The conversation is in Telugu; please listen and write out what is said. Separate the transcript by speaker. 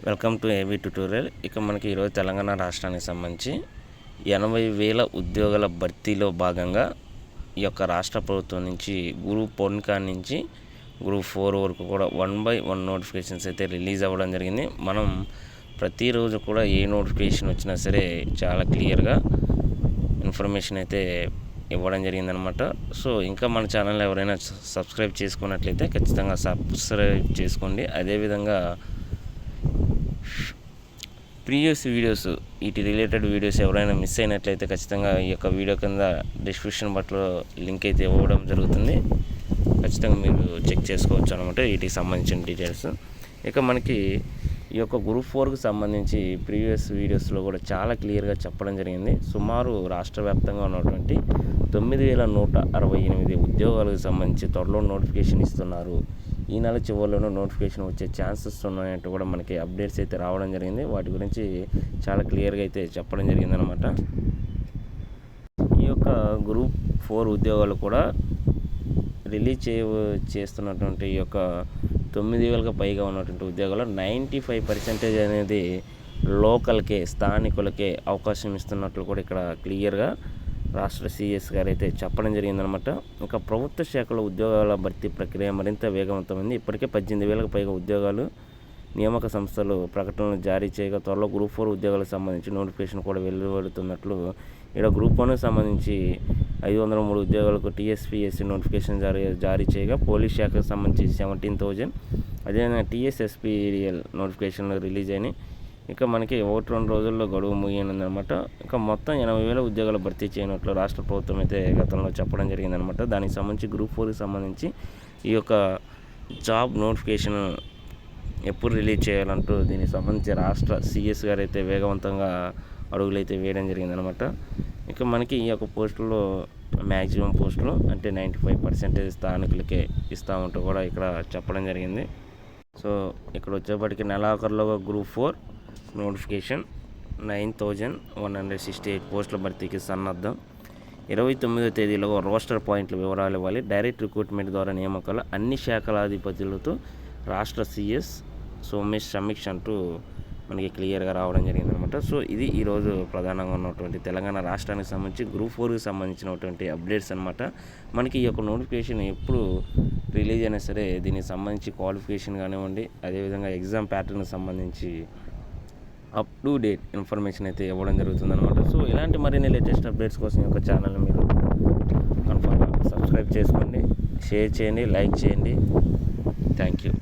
Speaker 1: Welcome to AV tutorial. ఇక మనకి ఈరోజు తెలంగాణ రాష్ట్రానికి సంబంధించి 80,000 ఉద్యోగాల భర్తీలో భాగంగా ఈ యొక్క రాష్ట్ర ప్రభుత్వం నుంచి గ్రూప్ 1 కాడి నుంచి గ్రూప్ 4 వరకు కూడా 1/1 నోటిఫికేషన్స్ అయితే రిలీజ్ అవ్వడం జరిగింది. మనం ప్రతిరోజు కూడా ఏ నోటిఫికేషన్ వచ్చినా సరే చాలా క్లియర్గా ఇన్ఫర్మేషన్ అయితే ఇవ్వడం జరిగిందనమాట. సో ఇంకా మన ఛానల్ ఎవరైనా సబ్స్క్రైబ్ చేసుకున్నట్లయితే ఖచ్చితంగా సబ్స్క్రైబ్ చేసుకోండి. అదేవిధంగా ప్రీవియస్ వీడియోస్ వీటి రిలేటెడ్ వీడియోస్ ఎవరైనా మిస్ అయినట్లయితే ఖచ్చితంగా ఈ యొక్క వీడియో కింద డిస్క్రిప్షన్ బాక్స్లో లింక్ అయితే ఇవ్వడం జరుగుతుంది. ఖచ్చితంగా మీరు చెక్ చేసుకోవచ్చు అనమాట వీటికి సంబంధించిన డీటెయిల్స్. ఇక మనకి ఈ యొక్క గ్రూప్ 4కి సంబంధించి ప్రీవియస్ వీడియోస్లో కూడా చాలా క్లియర్గా చెప్పడం జరిగింది. సుమారు రాష్ట్ర వ్యాప్తంగా ఉన్నటువంటి 9,168 ఉద్యోగాలకు సంబంధించి త్వరలో నోటిఫికేషన్ ఇస్తున్నారు. ఈ నెల చివరిలోనూ నోటిఫికేషన్ వచ్చే ఛాన్సెస్ ఉన్నాయంటూ కూడా మనకి అప్డేట్స్ అయితే రావడం జరిగింది. వాటి గురించి చాలా క్లియర్గా అయితే చెప్పడం జరిగిందనమాట. ఈ యొక్క గ్రూప్ 4 ఉద్యోగాలు కూడా రిలీజ్ చేస్తున్నటువంటి ఈ యొక్క 9,000కి పైగా ఉన్నటువంటి ఉద్యోగాలు 95% అనేది లోకల్కే, స్థానికులకే అవకాశం ఇస్తున్నట్లు కూడా ఇక్కడ క్లియర్గా రాష్ట్ర సిఎస్ గారు అయితే చెప్పడం జరిగిందనమాట. ఇంకా ప్రభుత్వ శాఖల ఉద్యోగాల భర్తీ ప్రక్రియ మరింత వేగవంతమైంది. ఇప్పటికే 18,000కి పైగా ఉద్యోగాలు నియామక సంస్థలు ప్రకటనలు జారీ చేయగా త్వరలో గ్రూప్ 4 ఉద్యోగాలకు సంబంధించి నోటిఫికేషన్ కూడా వెలువడుతున్నట్లు ఇక్కడ గ్రూప్ 1కి సంబంధించి 503 ఉద్యోగాలకు టీఎస్పీఎస్సీ నోటిఫికేషన్ జారీ చేయగా పోలీస్ శాఖకు సంబంధించి 17,000, అదేవిధంగా టీఎస్ఎస్పీఎల్ నోటిఫికేషన్లు రిలీజ్ అయినాయి. ఇక మనకి 1-2 రోజుల్లో గడువు ముగియనుందనమాట. ఇక మొత్తం 80,000 ఉద్యోగాలు భర్తీ చేయనట్లు రాష్ట్ర ప్రభుత్వం అయితే గతంలో చెప్పడం జరిగిందనమాట. దానికి సంబంధించి గ్రూప్ 4కి సంబంధించి ఈ యొక్క జాబ్ నోటిఫికేషన్ ఎప్పుడు రిలీజ్ చేయాలంటూ దీనికి సంబంధించి రాష్ట్ర సిఎస్ గారు అయితే వేగవంతంగా అడుగులైతే వేయడం జరిగిందనమాట. ఇక మనకి ఈ యొక్క పోస్టుల్లో మ్యాక్సిమం పోస్టులు అంటే 95% స్థానికులకే ఇస్తామంటూ కూడా ఇక్కడ చెప్పడం జరిగింది. సో ఇక్కడ వచ్చేప్పటికి నెలాఖరులో గ్రూప్ 4 నోటిఫికేషన్ 9,168 పోస్టుల భర్తీకి సన్నద్ధం. 29వ తేదీలో రోస్టర్ పాయింట్ల వివరాలు ఇవ్వాలి. డైరెక్ట్ రిక్రూట్మెంట్ ద్వారా నియామకాలు అన్ని శాఖల అధిపతులతో రాష్ట్ర సిఎస్ సోమేష్ సమీక్ష అంటూ మనకి క్లియర్గా రావడం జరిగిందనమాట. సో ఇది ఈరోజు ప్రధానంగా ఉన్నటువంటి తెలంగాణ రాష్ట్రానికి సంబంధించి గ్రూప్ 4కి సంబంధించినటువంటి అప్డేట్స్ అనమాట. మనకి ఈ యొక్క నోటిఫికేషన్ ఎప్పుడు రిలీజ్ అయినా సరే దీనికి సంబంధించి క్వాలిఫికేషన్ కానివ్వండి, అదేవిధంగా ఎగ్జామ్ ప్యాటర్న్కి సంబంధించి అప్ టు డేట్ ఇన్ఫర్మేషన్ అయితే ఇవ్వడం జరుగుతుందన్నమాట. సో ఇలాంటి మరిన్ని లేటెస్ట్ అప్డేట్స్ కోసం ఈ యొక్క ఛానల్ని మీరు కన్ఫర్మ్గా సబ్స్క్రైబ్ చేసుకోండి, షేర్ చేయండి, లైక్ చేయండి. Thank you.